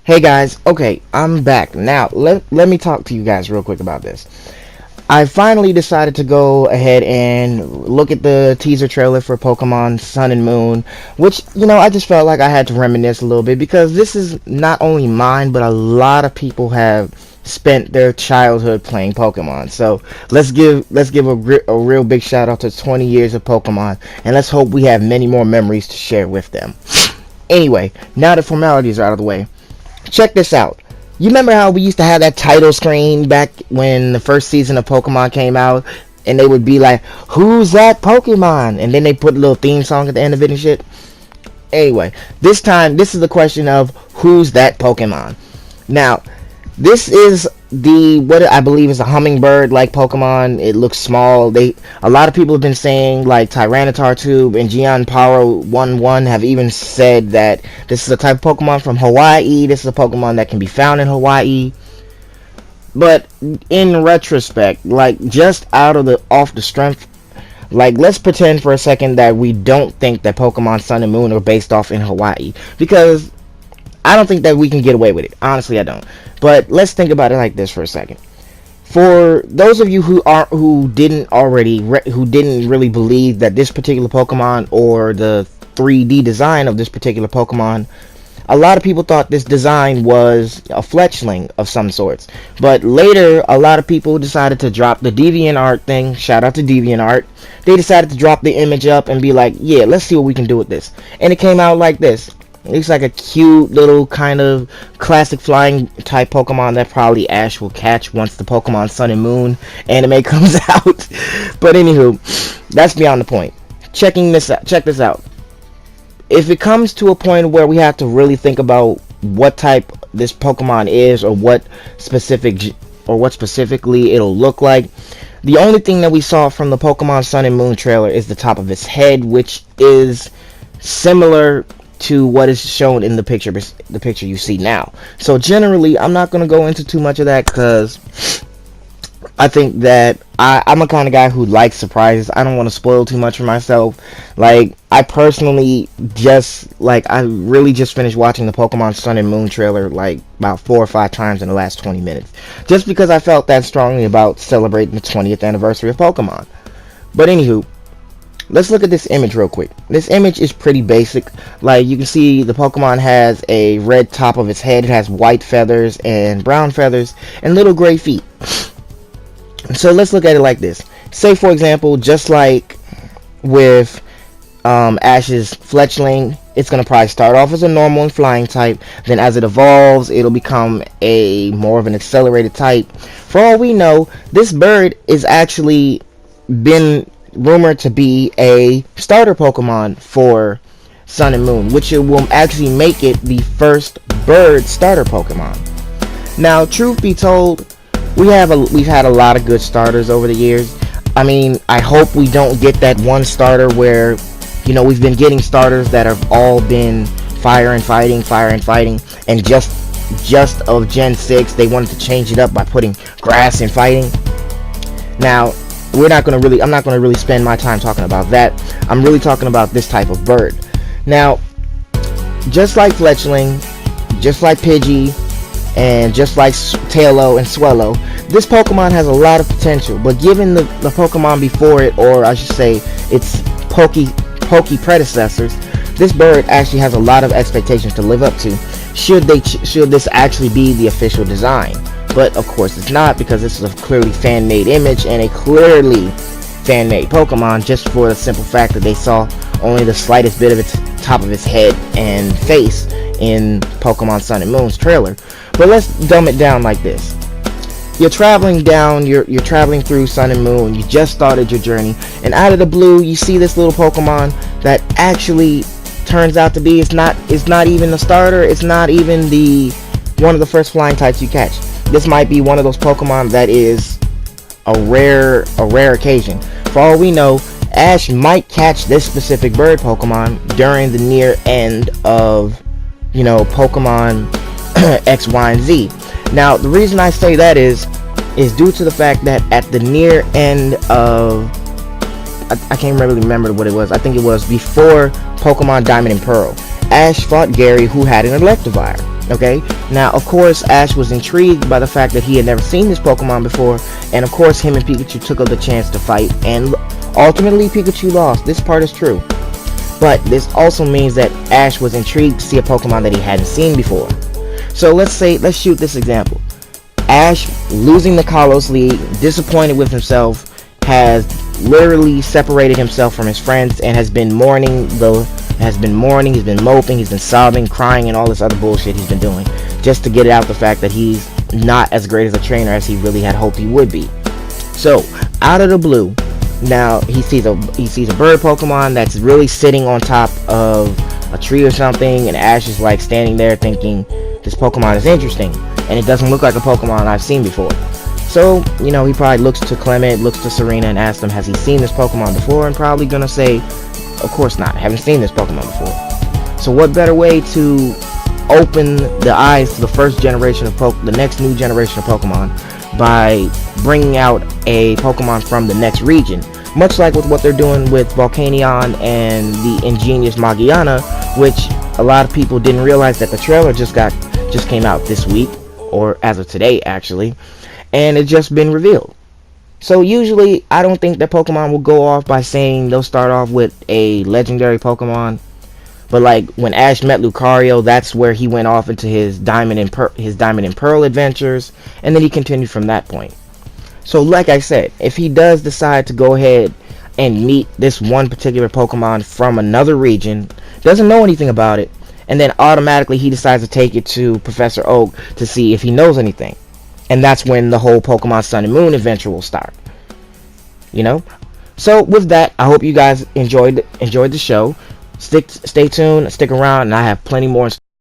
Hey guys, okay, I'm back. Now, let me talk to you guys real quick about this. I finally decided to go ahead and look at the teaser trailer for Pokemon Sun and Moon, which, I just felt like I had to reminisce a little bit because this is not only mine, but a lot of people have spent their childhood playing Pokemon. So let's give a real big shout out to 20 years of Pokemon, and let's hope we have many more memories to share with them. Anyway, now the formalities are out of the way. Check this out. You remember how we used to have that title screen back when the first season of Pokemon came out? And they would be like, who's that Pokemon? And then they put a little theme song at the end of it and shit. Anyway, this time, this is the question of who's that Pokemon? Now, this is the what I believe is a hummingbird like Pokemon. It looks small. A lot of people have been saying like Tyranitar Tube and Gianparo 1-1 have even said that this is a type of Pokemon from Hawaii. This is a Pokemon that can be found in Hawaii. But in retrospect, like just off the strength, like let's pretend for a second that we don't think that Pokemon Sun and Moon are based off in Hawaii, because I don't think that we can get away with it. Honestly, I don't. But let's think about it like this for a second. For those of you who didn't really believe that this particular Pokemon or the 3D design of this particular Pokemon, a lot of people thought this design was a fletchling of some sorts. But later, a lot of people decided to drop the DeviantArt thing. Shout out to DeviantArt. They decided to drop the image up and be like, yeah, let's see what we can do with this. And it came out like this. It looks like a cute little kind of classic flying type Pokemon that probably Ash will catch once the Pokemon Sun and Moon anime comes out. But anywho, that's beyond the point. Check this out. If it comes to a point where we have to really think about what type this Pokemon is, or what specifically it'll look like, the only thing that we saw from the Pokemon Sun and Moon trailer is the top of its head, which is similar to what is shown in the picture you see now. So generally, I'm not going to go into too much of that because I think that I'm a kind of guy who likes surprises. I don't want to spoil too much for myself. Like, I personally I really just finished watching the Pokemon Sun and Moon trailer like about 4 or 5 times in the last 20 minutes. Just because I felt that strongly about celebrating the 20th anniversary of Pokemon. But anywho, let's look at this image real quick. This image is pretty basic. Like, you can see the Pokemon has a red top of its head. It has white feathers and brown feathers and little gray feet. So let's look at it like this. Say, for example, just like with Ash's fletchling, it's going to probably start off as a normal and flying type. Then as it evolves, it'll become a more of an accelerated type. For all we know, this bird is actually been rumored to be a starter Pokemon for Sun and Moon, which it will actually make it the first bird starter Pokemon. Now, truth be told, we've had a lot of good starters over the years. I mean, I hope we don't get that one starter where, we've been getting starters that have all been fire and fighting, and just of Gen 6, they wanted to change it up by putting grass and fighting. Now, I'm not going to really spend my time talking about that. I'm really talking about this type of bird. Now, just like Fletchling, just like Pidgey, and just like Tailo and Swellow, this Pokemon has a lot of potential. But given the Pokemon before it, or I should say its Poke predecessors, this bird actually has a lot of expectations to live up to, should this actually be the official design. But of course it's not, because this is a clearly fan-made image and a clearly fan-made Pokemon, just for the simple fact that they saw only the slightest bit of its top of its head and face in Pokemon Sun and Moon's trailer. But let's dumb it down like this. You're traveling through Sun and Moon, you just started your journey, and out of the blue you see this little Pokemon that actually turns out to be, it's not even a starter, it's not even one of the first flying types you catch. This might be one of those Pokemon that is a rare occasion. For all we know, Ash might catch this specific bird Pokemon during the near end of, Pokemon X, Y, and Z. Now, the reason I say that is due to the fact that at the near end of, I can't really remember what it was. I think it was before Pokemon Diamond and Pearl, Ash fought Gary, who had an Electivire. Okay, now of course Ash was intrigued by the fact that he had never seen this Pokemon before, and of course him and Pikachu took up the chance to fight, and ultimately Pikachu lost. This part is true. But this also means that Ash was intrigued to see a Pokemon that he hadn't seen before. So let's shoot this example. Ash, losing the Kalos League, disappointed with himself, has literally separated himself from his friends and has been mourning, he's been moping, he's been sobbing, crying, and all this other bullshit he's been doing, just to get out the fact that he's not as great as a trainer as he really had hoped he would be. So, out of the blue, now he sees a bird Pokemon that's really sitting on top of a tree or something, and Ash is like standing there thinking, this Pokemon is interesting, and it doesn't look like a Pokemon I've seen before. So, he probably looks to Clement, looks to Serena, and asks them, has he seen this Pokemon before? And probably gonna say, of course not, I haven't seen this Pokemon before. So what better way to open the eyes to the first generation of the next new generation of Pokemon by bringing out a Pokemon from the next region, much like with what they're doing with Volcanion and the ingenious Magiana, which a lot of people didn't realize that the trailer just came out this week, or as of today actually, and it's just been revealed. So usually I don't think that Pokemon will go off by saying they'll start off with a legendary Pokemon. But like when Ash met Lucario, that's where he went off into his Diamond and Pearl adventures, and then he continued from that point. So like I said, if he does decide to go ahead and meet this one particular Pokemon from another region, doesn't know anything about it, and then automatically he decides to take it to Professor Oak to see if he knows anything. And that's when the whole Pokemon Sun and Moon adventure will start. So with that, I hope you guys enjoyed the show. Stay tuned, stick around, and I have plenty more